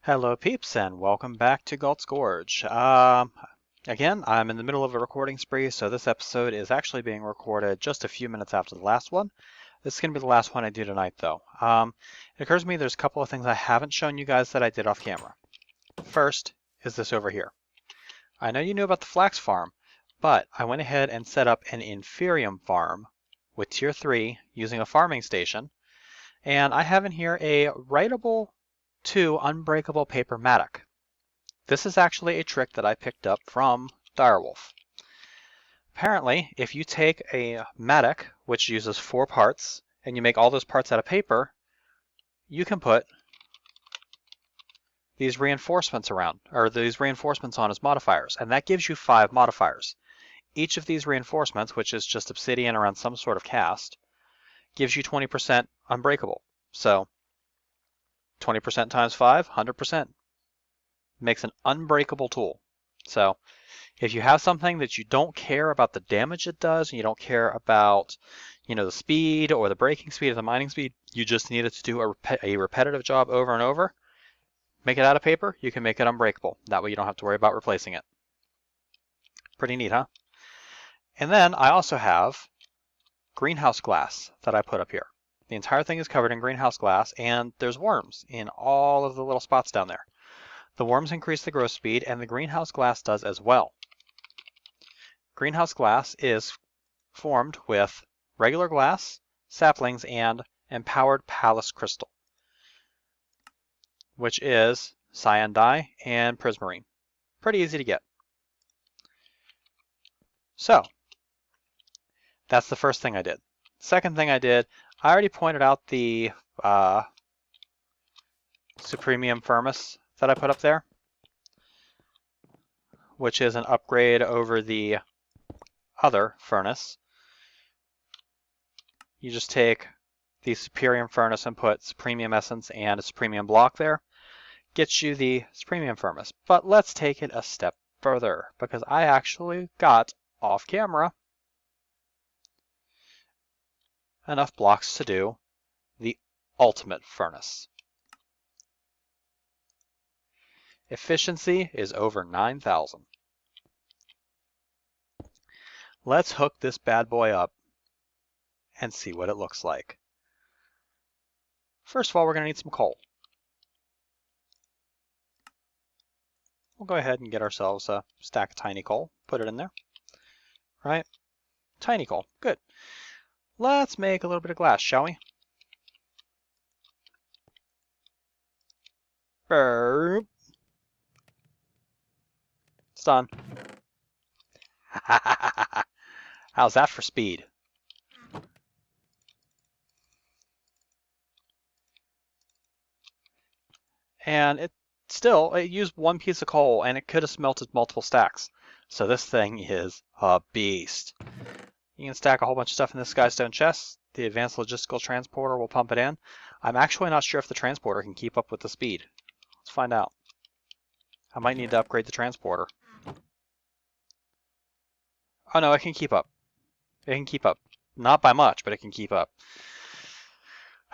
Hello peeps and welcome back to Gult's Gorge. Again, I'm in the middle of a recording spree, so this episode is actually being recorded just a few minutes after the last one. This is going to be the last one I do tonight though. It occurs to me there's a couple of things I haven't shown you guys that I did off camera. First is this over here. I know you knew about the flax farm, but I went ahead and set up an inferium farm with tier 3 using a farming station, and I have in here a writable to unbreakable paper mattock. This is actually a trick that I picked up from Direwolf. Apparently, if you take a mattock, which uses 4 parts, and you make all those parts out of paper, you can put these reinforcements around, or these reinforcements on as modifiers, and that gives you 5 modifiers. Each of these reinforcements, which is just obsidian around some sort of cast, gives you 20% unbreakable. So 20% times 5, 100%. Makes an unbreakable tool. So if you have something that you don't care about the damage it does, and you don't care about, the speed or the breaking speed or the mining speed, you just need it to do a repetitive job over and over, make it out of paper, you can make it unbreakable. That way you don't have to worry about replacing it. Pretty neat, huh? And then I also have greenhouse glass that I put up here. The entire thing is covered in greenhouse glass, and there's worms in all of the little spots down there. The worms increase the growth speed, and the greenhouse glass does as well. Greenhouse glass is formed with regular glass, saplings, and empowered Pallas crystal, which is cyan dye and prismarine. Pretty easy to get. So, that's the first thing I did. Second thing I did, I already pointed out the Supremium Furnace that I put up there, which is an upgrade over the other furnace. You just take the Supremium Furnace and put Supremium Essence and a Supremium block there. Gets you the Supremium Furnace. But let's take it a step further, because I actually got, off camera, enough blocks to do the Ultimate Furnace. Efficiency is over 9,000. Let's hook this bad boy up and see what it looks like. First of all, we're going to need some coal. We'll go ahead and get ourselves a stack of tiny coal, put it in there. Right? Tiny coal, good. Let's make a little bit of glass, shall we? Burp. It's done. How's that for speed? And it used one piece of coal, and it could have smelted multiple stacks. So this thing is a beast. You can stack a whole bunch of stuff in this skystone chest. The advanced logistical transporter will pump it in. I'm actually not sure if the transporter can keep up with the speed. Let's find out. I might need to upgrade the transporter. Oh no, it can keep up. It can keep up. Not by much, but it can keep up.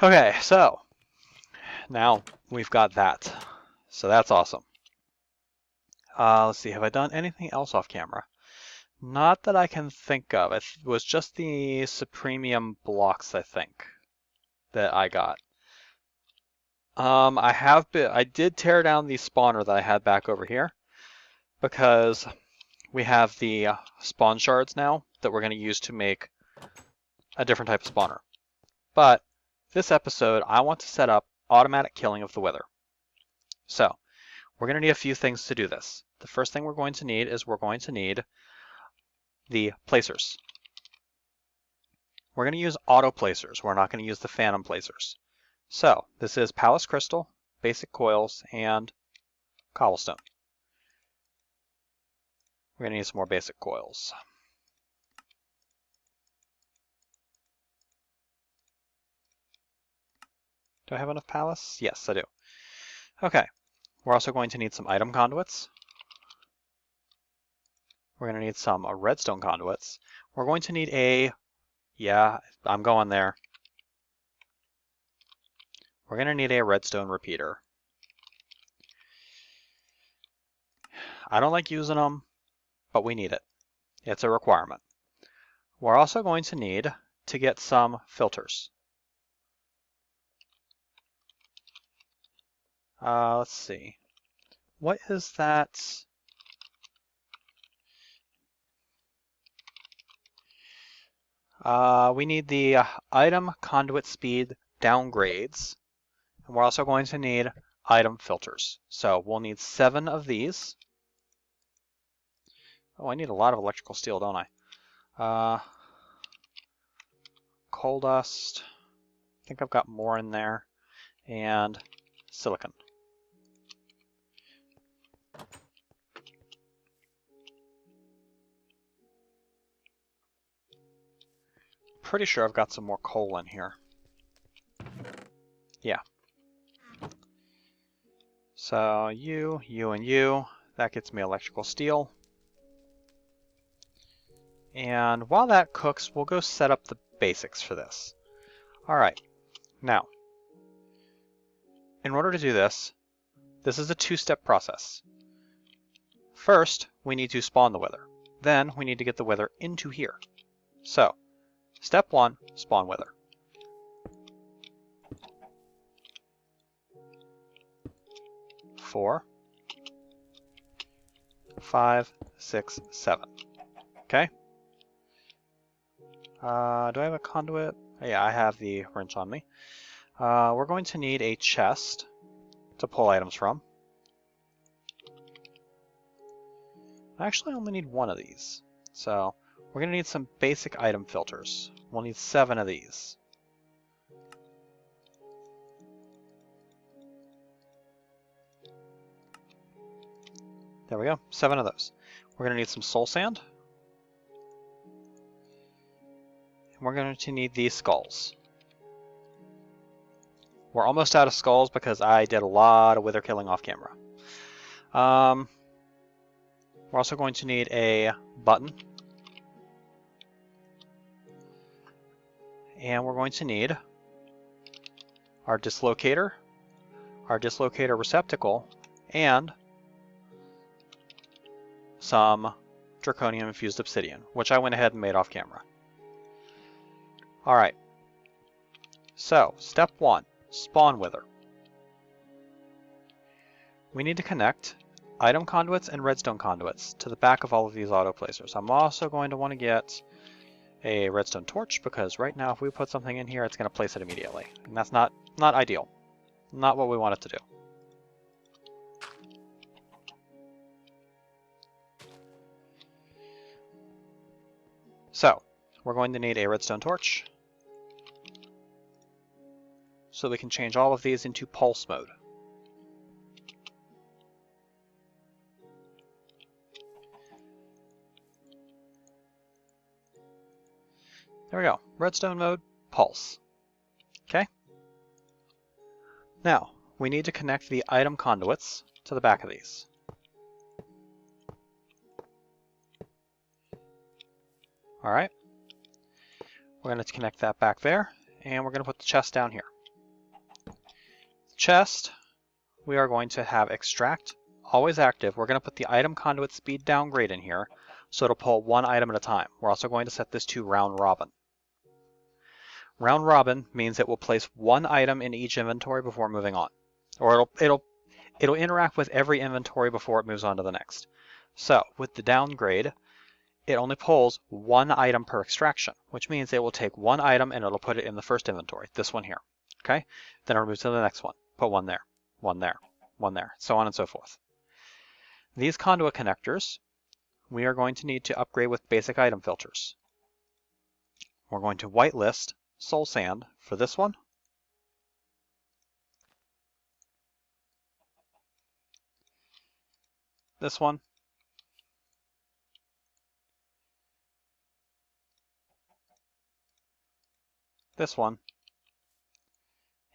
Okay, so now we've got that. So that's awesome. Let's see, have I done anything else off camera? Not that I can think of. It was just the Supremium blocks, I think, that I got. I did tear down the spawner that I had back over here, because we have the spawn shards now that we're going to use to make a different type of spawner. But this episode, I want to set up automatic killing of the wither. So we're going to need a few things to do this. The first thing we're going to need is the placers. We're going to use auto placers. We're not going to use the phantom placers. So this is Pallas crystal, basic coils, and cobblestone. We're going to need some more basic coils. Do I have enough Pallas? Yes, I do. Okay. We're also going to need some item conduits. We're going to need some redstone conduits. We're going to need yeah, I'm going there. We're going to need a redstone repeater. I don't like using them, but we need it. It's a requirement. We're also going to need to get some filters. Let's see. What is that? We need the item conduit speed downgrades. And we're also going to need item filters. So we'll need 7 of these. Oh, I need a lot of electrical steel, don't I? Coal dust. I think I've got more in there. And silicon. Pretty sure I've got some more coal in here. Yeah. So you, and you. That gets me electrical steel. And while that cooks, we'll go set up the basics for this. Alright, now, in order to do this, this is a 2-step process. First, we need to spawn the wither. Then, we need to get the wither into here. So, step 1, spawn wither. Four, 5, 6, 7. Okay? Do I have a conduit? Yeah, I have the wrench on me. We're going to need a chest to pull items from. I actually only need 1 of these. So we're going to need some basic item filters. We'll need 7 of these. There we go, 7 of those. We're going to need some soul sand. And we're going to need these skulls. We're almost out of skulls because I did a lot of wither killing off camera. We're also going to need a button. And we're going to need our dislocator receptacle, and some draconium infused obsidian, which I went ahead and made off camera. Alright, so step 1, spawn wither. We need to connect item conduits and redstone conduits to the back of all of these auto placers. I'm also going to want to get a redstone torch, because right now if we put something in here, it's going to place it immediately. And that's not ideal. Not what we want it to do. So, we're going to need a redstone torch, so we can change all of these into pulse mode. There we go, redstone mode, pulse. Okay? Now, we need to connect the item conduits to the back of these. Alright, we're going to connect that back there, and we're going to put the chest down here. The chest, we are going to have extract, always active. We're going to put the item conduit speed downgrade in here, so it'll pull 1 item at a time. We're also going to set this to round robin. Round robin means it will place 1 item in each inventory before moving on. Or it'll interact with every inventory before it moves on to the next. So, with the downgrade, it only pulls 1 item per extraction, which means it will take 1 item and it'll put it in the first inventory, this one here. Okay? Then it'll move to the next one, put 1 there, 1 there, 1 there, so on and so forth. These conduit connectors, we are going to need to upgrade with basic item filters. We're going to whitelist soul sand for this one. This one. This one.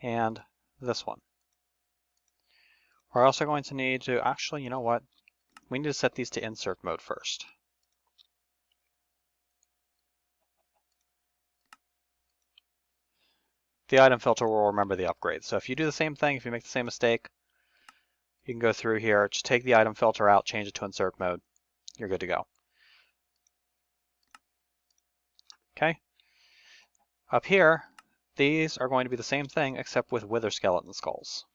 And this one. We're also going to need to, actually, you know what? We need to set these to insert mode first. The item filter will remember the upgrade. So if you do the same thing, if you make the same mistake, you can go through here, just take the item filter out, change it to insert mode. You're good to go. Okay. Up here, these are going to be the same thing except with wither skeleton skulls.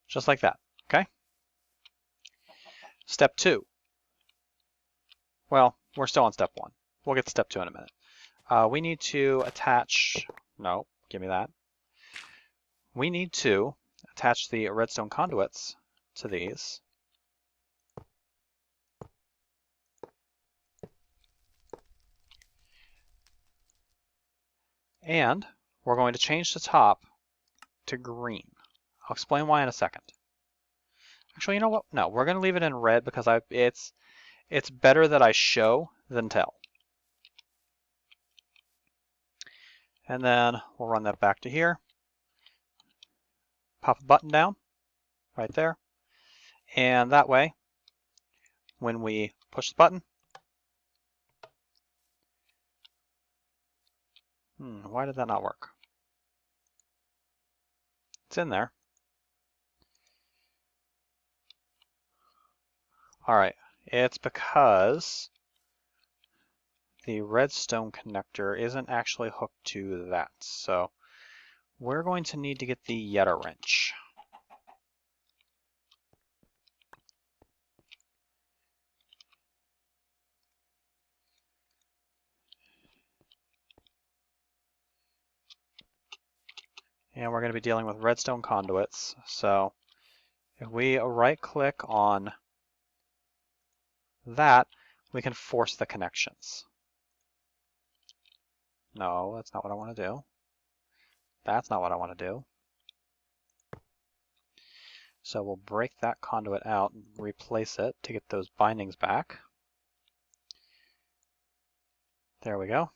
Just like that, okay? Step 2. Well, we're still on step 1. We'll get to step 2 in a minute. We need to attach, no, give me that. We need to attach the redstone conduits to these. And we're going to change the top to green. I'll explain why in a second. Actually, you know what? No, we're going to leave it in red because it's better that I show than tell. And then we'll run that back to here. Pop a button down right there. And that way, when we push the button, why did that not work? It's in there. All right, it's because the redstone connector isn't actually hooked to that. So we're going to need to get the Yeta wrench. And we're going to be dealing with redstone conduits. So if we right-click on that, we can force the connections. No, that's not what I want to do. That's not what I want to do. So we'll break that conduit out and replace it to get those bindings back. There we go.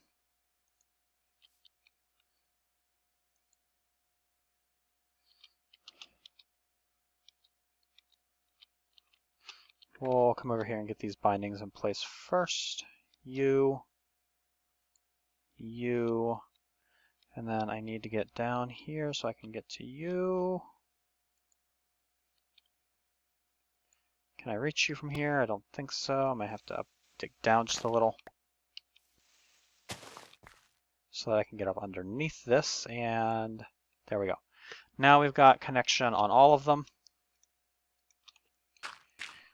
We'll come over here and get these bindings in place first. You, and then I need to get down here so I can get to you. Can I reach you from here? I don't think so. I might have to dig down just a little so that I can get up underneath this, and there we go. Now we've got connection on all of them.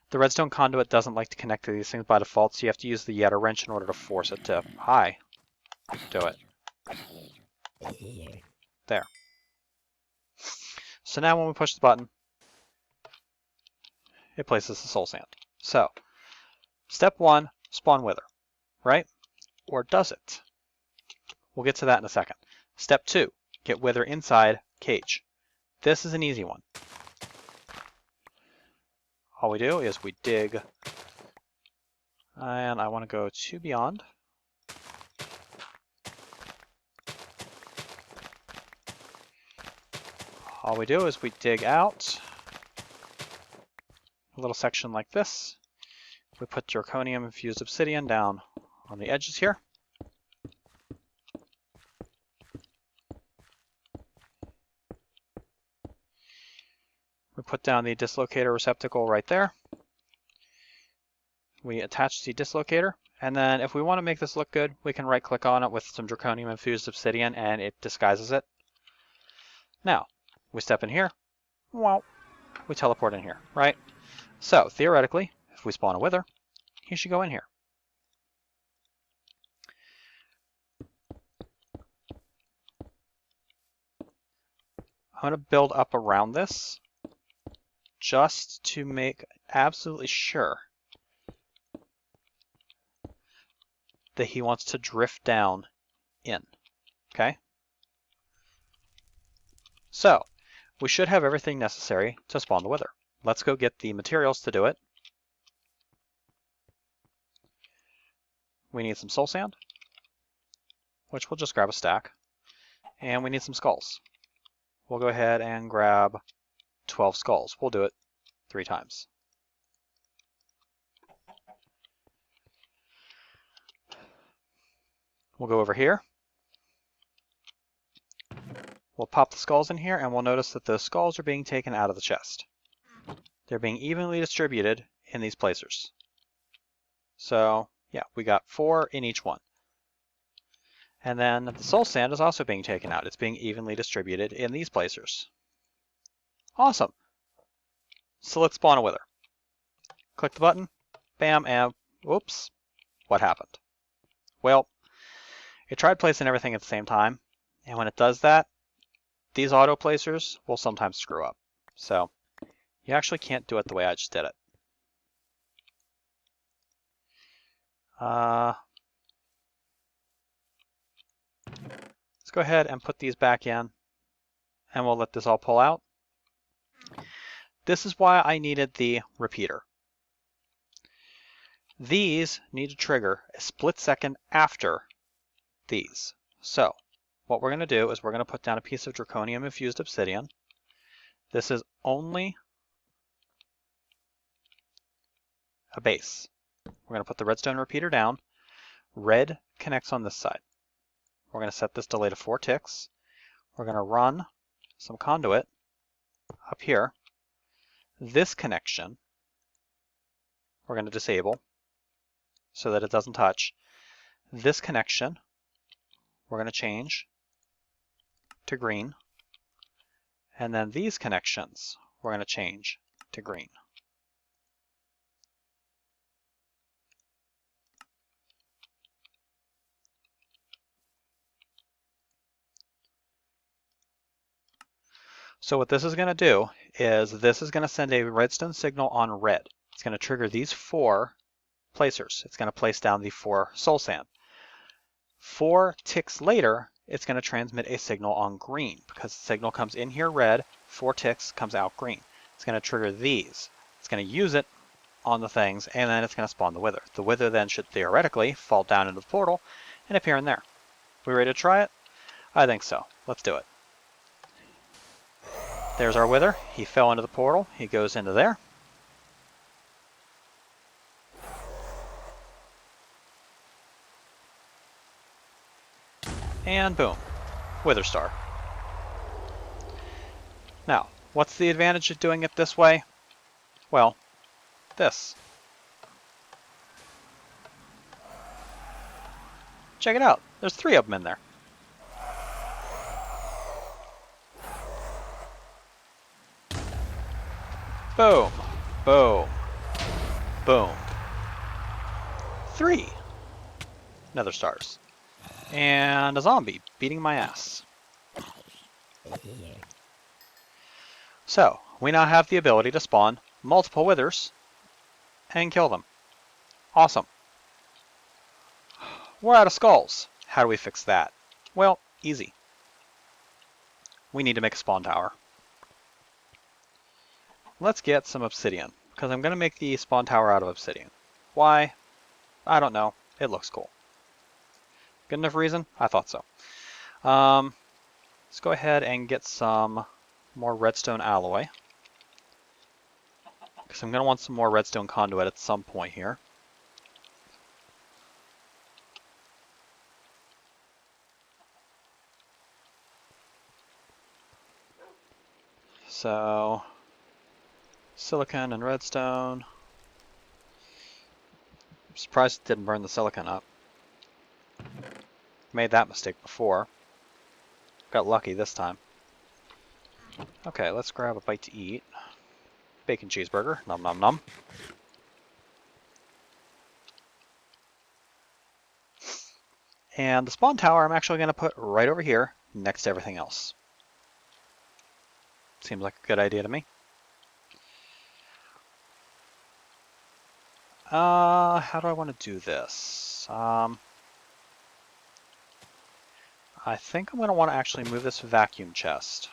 The redstone conduit doesn't like to connect to these things by default, so you have to use the Yeta wrench in order to force it to, do it. There. So now when we push the button, it places the soul sand. So, step 1, spawn wither, right? Or does it? We'll get to that in a second. Step 2, get wither inside cage. This is an easy one. All we do is we dig, and I want to go to beyond. All we do is we dig out a little section like this. We put zirconium infused obsidian down on the edges here. We put down the dislocator receptacle right there. We attach the dislocator, and then if we want to make this look good, we can right click on it with some zirconium infused obsidian and it disguises it. Now, we step in here, well, we teleport in here, right? So theoretically, if we spawn a wither, he should go in here. I'm going to build up around this just to make absolutely sure that he wants to drift down in, okay? So, we should have everything necessary to spawn the wither. Let's go get the materials to do it. We need some soul sand, which we'll just grab a stack, and we need some skulls. We'll go ahead and grab 12 skulls. We'll do it 3 times. We'll go over here. We'll pop the skulls in here, and we'll notice that the skulls are being taken out of the chest. They're being evenly distributed in these placers. So, yeah, we got 4 in each one. And then the soul sand is also being taken out. It's being evenly distributed in these placers. Awesome. So let's spawn a wither. Click the button, bam, and whoops, what happened? Well, it tried placing everything at the same time, and when it does that, these auto placers will sometimes screw up. So you actually can't do it the way I just did it. Let's go ahead and put these back in, and we'll let this all pull out. This is why I needed the repeater. These need to trigger a split second after these. So what we're going to do is we're going to put down a piece of draconium infused obsidian. This is only a base. We're going to put the redstone repeater down. Red connects on this side. We're going to set this delay to 4 ticks. We're going to run some conduit up here. This connection we're going to disable so that it doesn't touch. This connection we're going to change to green. And then these connections we're going to change to green. So what this is going to do is this is going to send a redstone signal on red. It's going to trigger these 4 placers. It's going to place down the 4 soul sand. 4 ticks later, it's going to transmit a signal on green because the signal comes in here red, 4 ticks comes out green. It's going to trigger these. It's going to use it on the things, and then it's going to spawn the wither. The wither then should theoretically fall down into the portal and appear in there. We ready to try it? I think so. Let's do it. There's our wither. He fell into the portal. He goes into there. And boom, wither star. Now, what's the advantage of doing it this way? Well, this. Check it out. There's 3 of them in there. Boom, boom, boom. 3 nether stars. And a zombie beating my ass. So, we now have the ability to spawn multiple withers and kill them. Awesome. We're out of skulls. How do we fix that? Well, easy. We need to make a spawn tower. Let's get some obsidian, because I'm going to make the spawn tower out of obsidian. Why? I don't know. It looks cool. Good enough reason? I thought so. Let's go ahead and get some more redstone alloy, because I'm going to want some more redstone conduit at some point here. So, silicon and redstone. I'm surprised it didn't burn the silicon up. Made that mistake before. Got lucky this time. Okay, let's grab a bite to eat. Bacon cheeseburger. Nom nom nom. And the spawn tower I'm actually going to put right over here next to everything else. Seems like a good idea to me. How do I want to do this? I think I'm going to want to actually move this vacuum chest.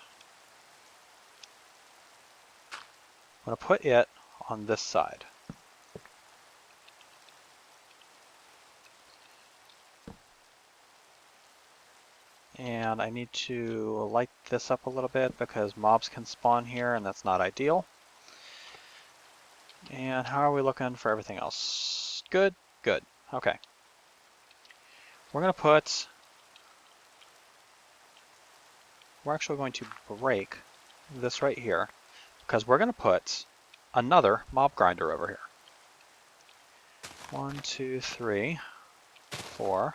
I'm going to put it on this side. And I need to light this up a little bit because mobs can spawn here and that's not ideal. And how are we looking for everything else? Good, good. Okay. we're actually going to break this right here because we're going to put another mob grinder over here. 1, 2, 3, 4,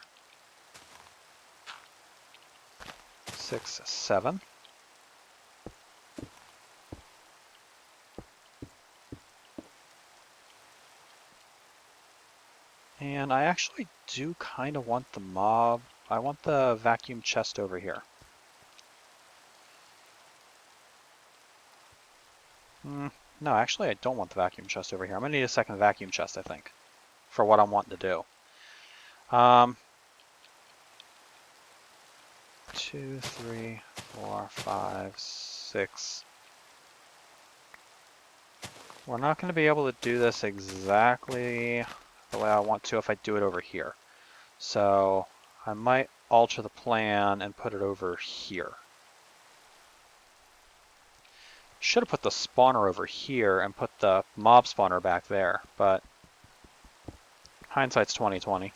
6, 7. And I actually do kind of want the mob. I want the vacuum chest over here. No, actually I don't want the vacuum chest over here. I'm going to need a second vacuum chest, I think, for what I'm wanting to do. 2, 3, 4, 5, 6. We're not going to be able to do this exactly the way I want to if I do it over here. So I might alter the plan and put it over here. Should have put the spawner over here and put the mob spawner back there, but hindsight's 20/20.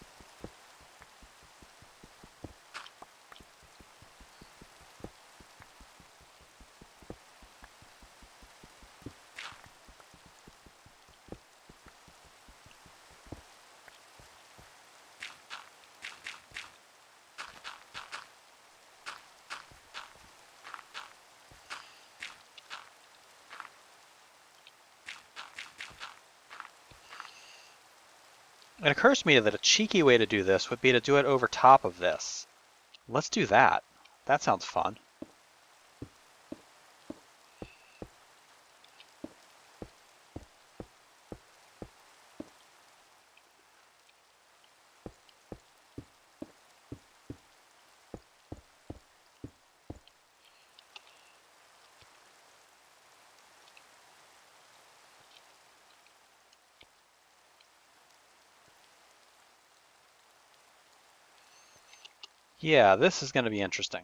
It occurs to me that a cheeky way to do this would be to do it over top of this. Let's do that. That sounds fun. Yeah, this is going to be interesting.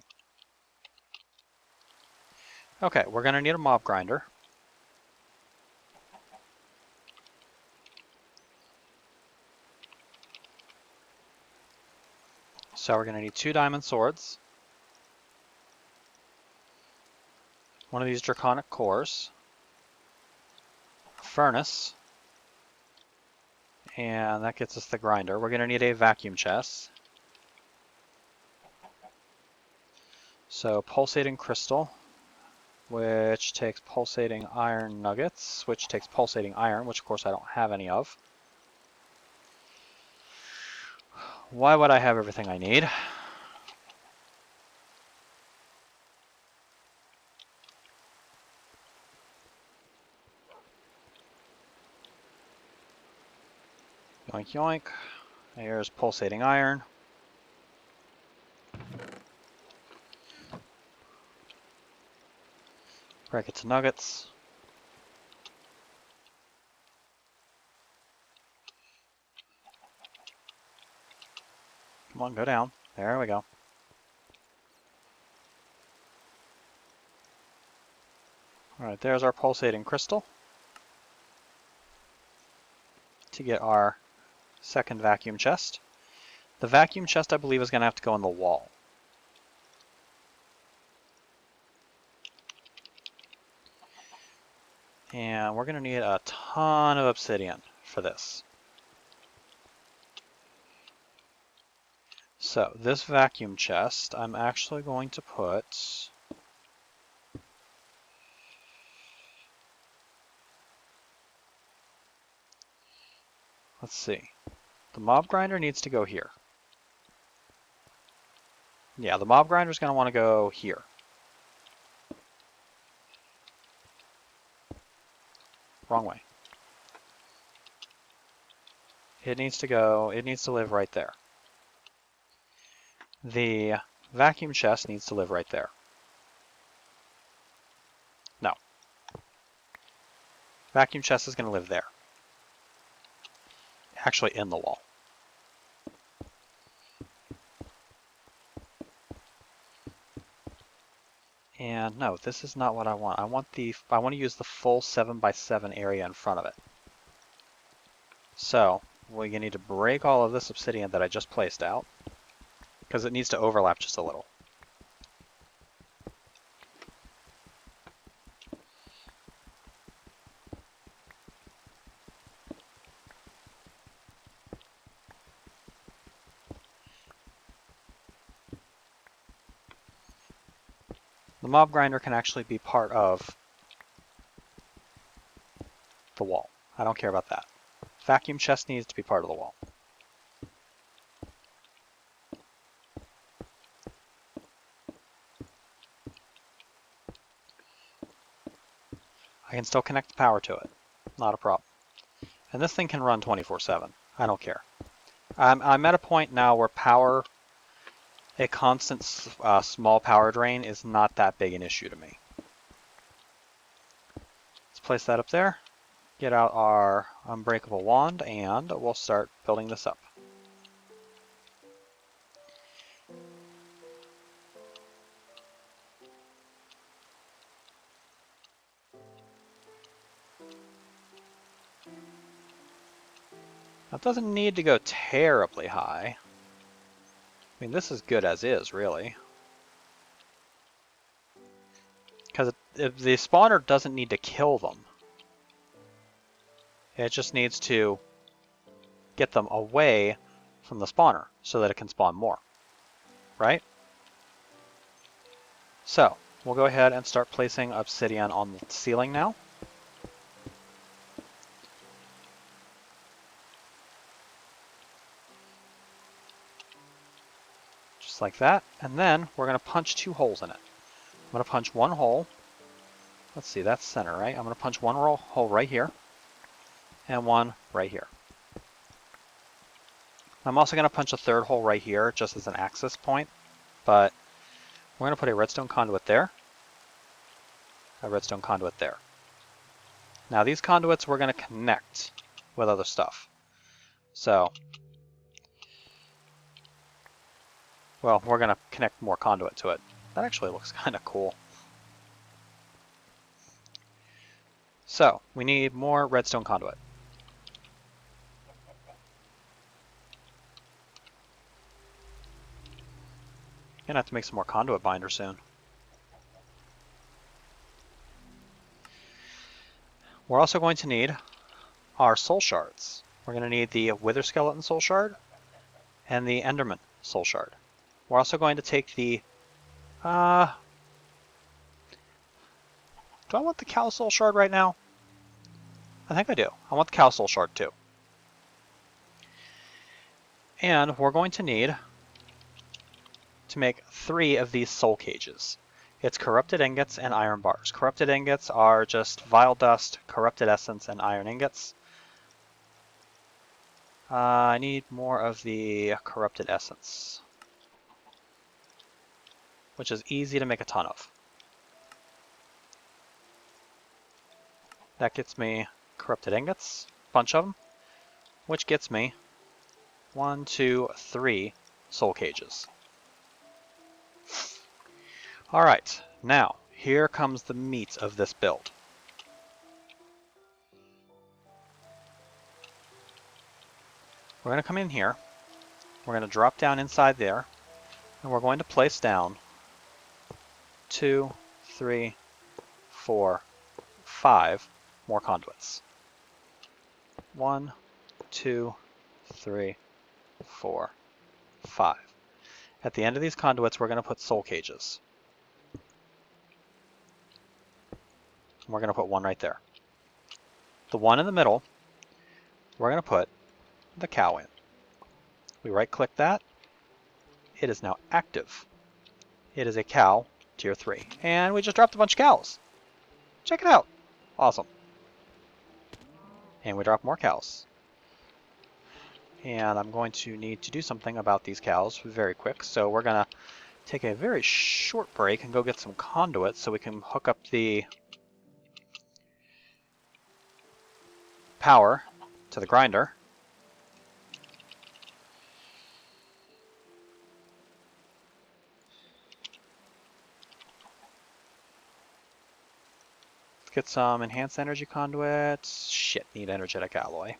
Okay, we're going to need a mob grinder. So we're going to need 2 diamond swords, one of these draconic cores, a furnace, and that gets us the grinder. We're going to need a vacuum chest. So pulsating crystal, which takes pulsating iron nuggets, which takes pulsating iron, which of course I don't have any of. Why would I have everything I need? Yoink yoink. Here's pulsating iron. Break it to nuggets. Come on, go down. There we go. Alright, there's our pulsating crystal. To get our second vacuum chest. The vacuum chest, I believe, is going to have to go in the wall. And we're going to need a ton of obsidian for this. So this vacuum chest, I'm actually going to put... Let's see. The mob grinder needs to go here. Yeah, the mob grinder is going to want to go here. Wrong way. It needs to live right there. The vacuum chest needs to live right there. No. Vacuum chest is going to live there. Actually in the wall. And no, this is not what I want. I want to use the full 7x7 area in front of it. So we're going to need to break all of this obsidian that I just placed out. because it needs to overlap just a little. The mob grinder can actually be part of the wall. I don't care about that. Vacuum chest needs to be part of the wall. I can still connect the power to it. Not a problem. And this thing can run 24/7. I don't care. I'm at a point now where power, a constant small power drain is not that big an issue to me. Let's place that up there. Get out our unbreakable wand and we'll start building this up. Now, it doesn't need to go terribly high. I mean, this is good as is, really. Because the spawner doesn't need to kill them. It just needs to get them away from the spawner so that it can spawn more. Right? So, we'll go ahead and start placing obsidian on the ceiling now. Just like that. And then we're going to punch 2 holes in it. I'm going to punch 1 hole. Let's see, that's center, right? I'm going to punch 1 hole right here. And 1 right here. I'm also going to punch a 3rd hole right here just as an access point. But we're going to put a redstone conduit there. A redstone conduit there. Now these conduits we're going to connect with other stuff. So, well, we're going to connect more conduit to it. That actually looks kind of cool. So, we need more redstone conduit. Gonna have to make some more conduit binder soon. We're also going to need our soul shards. We're going to need the wither skeleton soul shard and the enderman soul shard. We're also going to take the do I want the cow soul shard right now? I think I do. I want the cow soul shard too. And we're going to need to make 3 of these soul cages. It's corrupted ingots and iron bars. Corrupted ingots are just vile dust, corrupted essence, and iron ingots. I need more of the corrupted essence, which is easy to make a ton of. That gets me corrupted ingots, a bunch of them, which gets me 1, 2, 3 soul cages. Alright, now here comes the meat of this build. We're going to come in here, we're going to drop down inside there, and we're going to place down 2, 3, 4, 5 more conduits. 1, 2, 3, 4, 5. At the end of these conduits, we're going to put soul cages. We're going to put 1 right there. The 1 in the middle, we're going to put the cow in. We right click that. It is now active. It is a cow tier 3. And we just dropped a bunch of cows. Check it out. Awesome. And we drop more cows. And I'm going to need to do something about these cows very quick. So we're going to take a very short break and go get some conduit so we can hook up the power to the grinder. Let's get some enhanced energy conduits. Shit, need energetic alloy.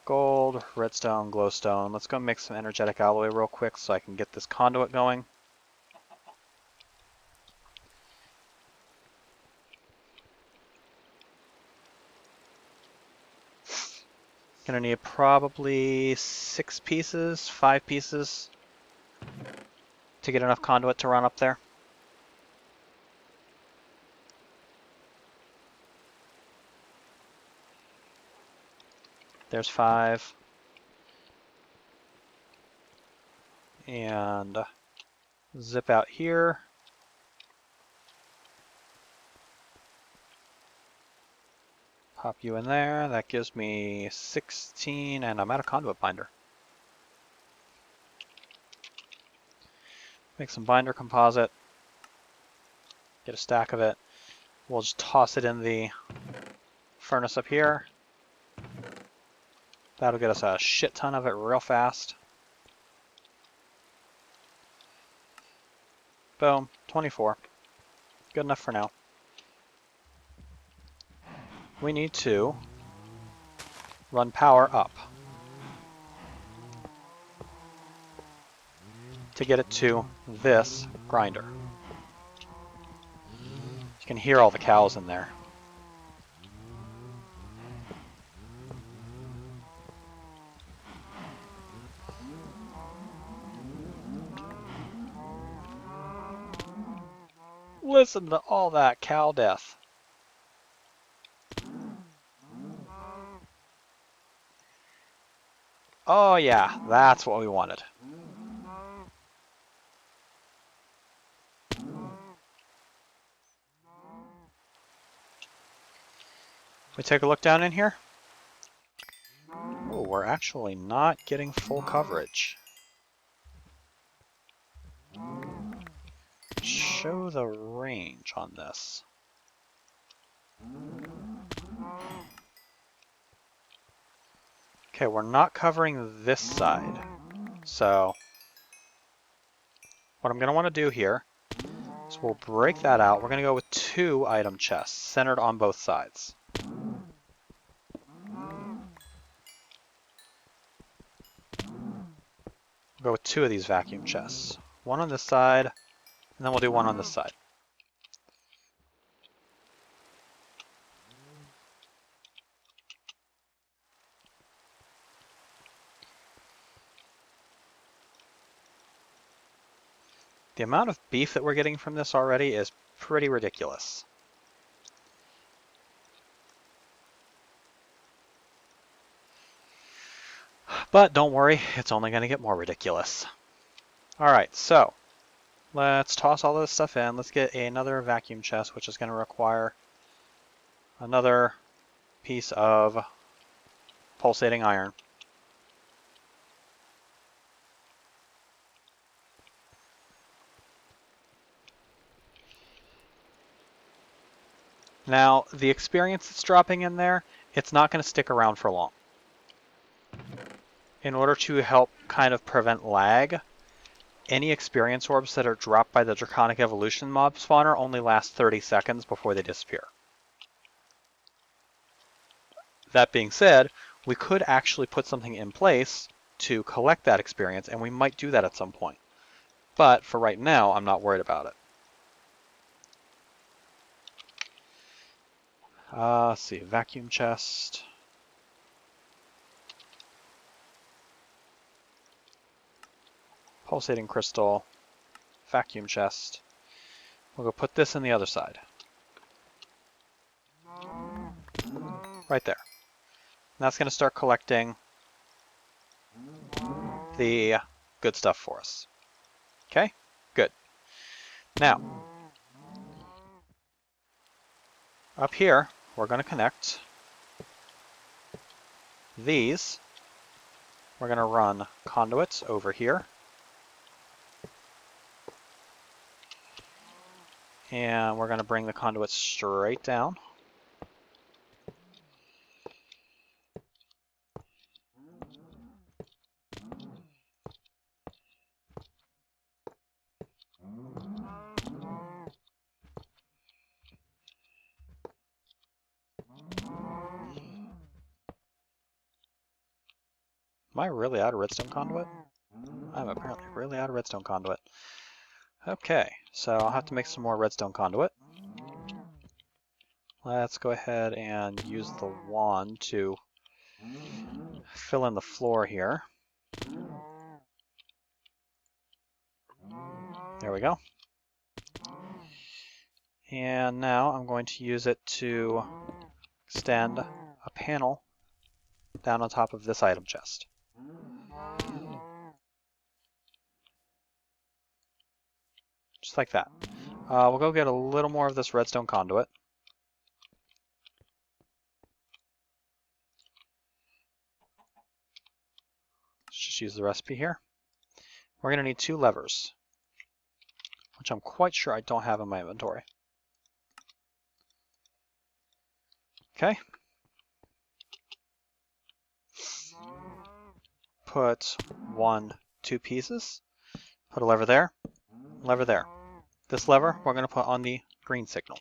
Gold, redstone, glowstone. Let's go make some energetic alloy real quick so I can get this conduit going. Gonna need probably 6 pieces, 5 pieces to get enough conduit to run up there. There's 5. And zip out here. Pop you in there. That gives me 16, and I'm out of conduit binder. Make some binder composite. Get a stack of it. We'll just toss it in the furnace up here. That'll get us a shit ton of it real fast. Boom, 24. Good enough for now. We need to run power up to get it to this grinder. You can hear all the cows in there. Listen to all that cow death. Oh yeah, that's what we wanted. We take a look down in here. Oh, we're actually not getting full coverage. Show the range on this. Okay, we're not covering this side. So what I'm going to want to do here is we'll break that out. We're going to go with 2 item chests centered on both sides. We'll go with 2 of these vacuum chests. 1 on this side, and then we'll do 1 on this side. The amount of beef that we're getting from this already is pretty ridiculous. But don't worry, it's only going to get more ridiculous. Alright, so let's toss all this stuff in. Let's get another vacuum chest, which is going to require another piece of pulsating iron. Now, the experience that's dropping in there, it's not going to stick around for long. In order to help kind of prevent lag, any experience orbs that are dropped by the Draconic Evolution mob spawner only last 30 seconds before they disappear. That being said, we could actually put something in place to collect that experience, and we might do that at some point. But for right now, I'm not worried about it. Let's see, vacuum chest. Pulsating crystal. Vacuum chest. We'll go put this in the other side. Right there. And that's going to start collecting the good stuff for us. Okay? Good. Now, up here, we're going to connect these. We're going to run conduits over here. And we're going to bring the conduits straight down. Am I really out of redstone conduit? I'm apparently really out of redstone conduit. Okay, so I'll have to make some more redstone conduit. Let's go ahead and use the wand to fill in the floor here. There we go. And now I'm going to use it to extend a panel down on top of this item chest. Just like that. We'll go get a little more of this redstone conduit. Let's just use the recipe here. We're going to need 2 levers, which I'm quite sure I don't have in my inventory. Okay. Put 1, 2 pieces. Put a lever there, lever there. This lever we're going to put on the green signal.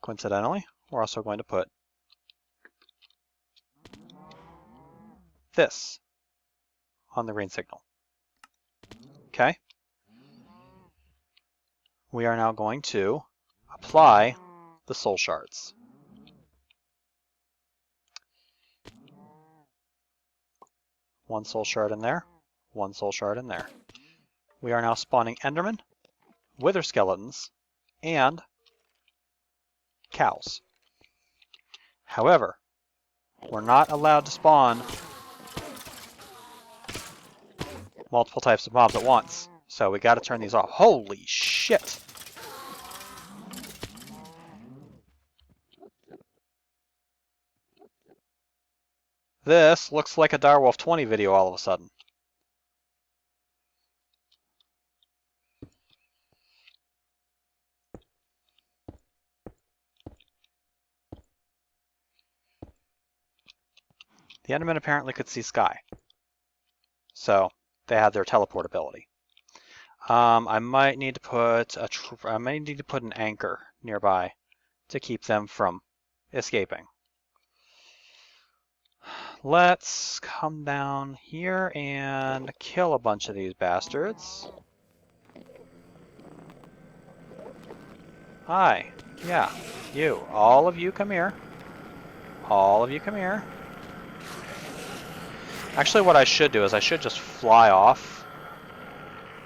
Coincidentally, we're also going to put this on the green signal. Okay. We are now going to apply the soul shards. One soul shard in there, 1 soul shard in there. We are now spawning Endermen, wither skeletons, and cows. However, we're not allowed to spawn multiple types of mobs at once, so we got to turn these off. Holy shit! This looks like a Direwolf 20 video all of a sudden. The Endermen apparently could see sky, so they had their teleport ability. I might need to put an anchor nearby to keep them from escaping. Let's come down here and kill a bunch of these bastards. Hi. Yeah, you. All of you come here. All of you come here. Actually, what I should do is I should just fly off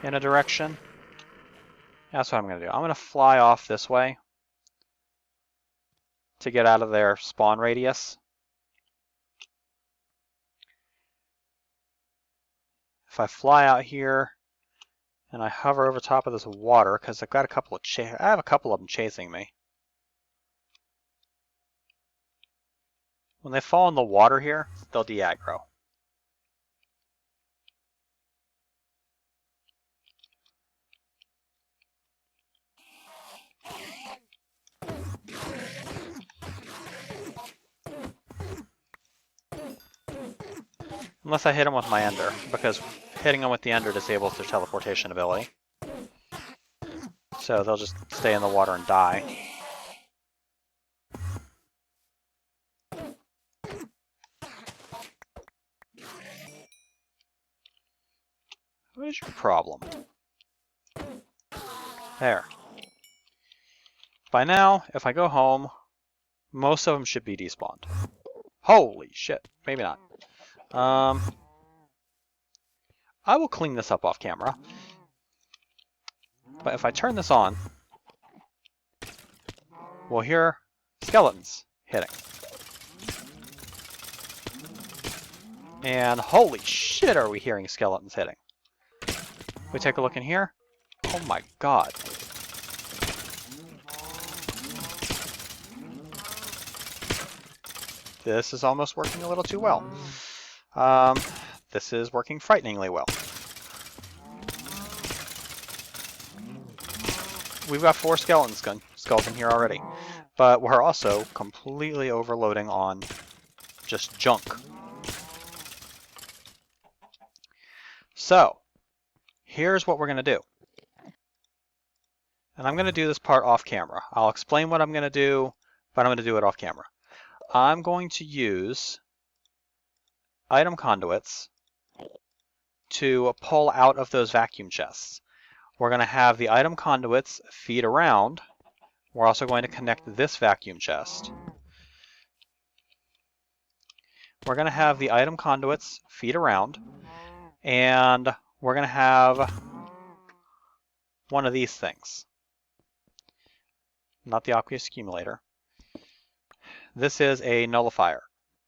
in a direction. That's what I'm going to do. I'm going to fly off this way to get out of their spawn radius. If I fly out here and I hover over top of this water, because I've got a couple of them chasing me. When they fall in the water here, they'll de-aggro. Unless I hit them with my Ender, because hitting them with the Ender disables their teleportation ability. So they'll just stay in the water and die. What is your problem? There. By now, if I go home, most of them should be despawned. Holy shit. Maybe not. I will clean this up off camera. But if I turn this on, we'll hear skeletons hitting. And holy shit, are we hearing skeletons hitting. We take a look in here. Oh my god. This is almost working a little too well. This is working frighteningly well. We've got 4 skulls in here already, but we're also completely overloading on just junk. So, here's what we're going to do. And I'm going to do this part off camera. I'll explain what I'm going to do, but I'm going to do it off camera. I'm going to use item conduits to pull out of those vacuum chests. We're going to have the item conduits feed around. We're also going to connect this vacuum chest. We're going to have the item conduits feed around, and we're going to have one of these things. Not the aqueous accumulator. This is a nullifier.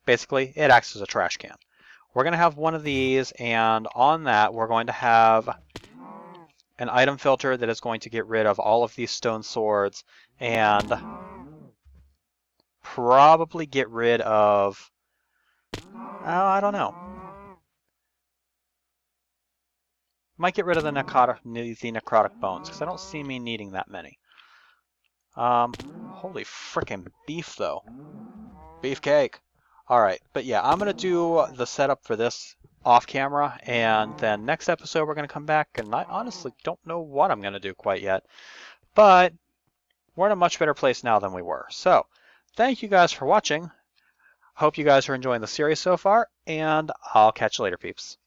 Basically, it acts as a trash can. We're going to have one of these, and on that we're going to have an item filter that is going to get rid of all of these stone swords and probably get rid of, I don't know. Might get rid of the necrotic bones, because I don't see me needing that many. Holy frickin' beef, though. Beefcake. Alright, but yeah, I'm going to do the setup for this off camera, and then next episode we're going to come back, and I honestly don't know what I'm going to do quite yet. But we're in a much better place now than we were. So, thank you guys for watching. Hope you guys are enjoying the series so far, and I'll catch you later, peeps.